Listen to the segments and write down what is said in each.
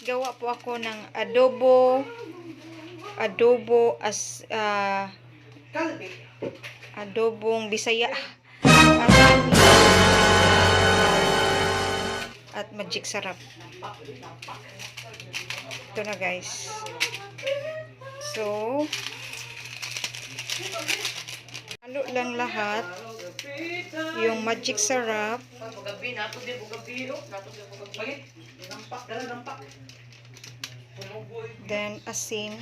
Gawa po ako ng adobong Bisaya at magic sarap. Ito na guys. So, halo lang lahat. Yung magic sarap. Then, asin.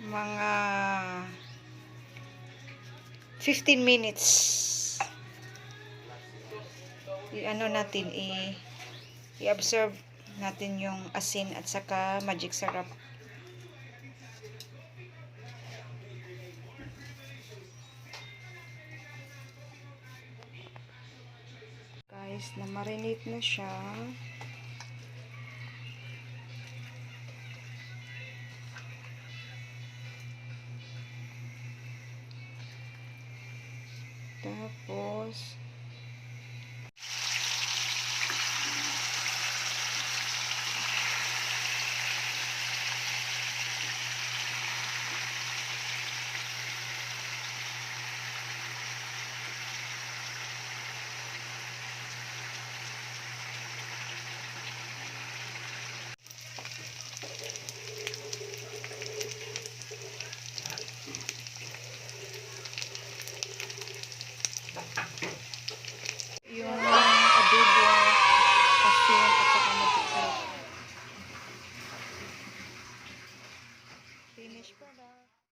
Mga 15 minutes i-ano natin i-absorb natin yung asin at saka magic sarap. Guys, na marinate na siya. Tapos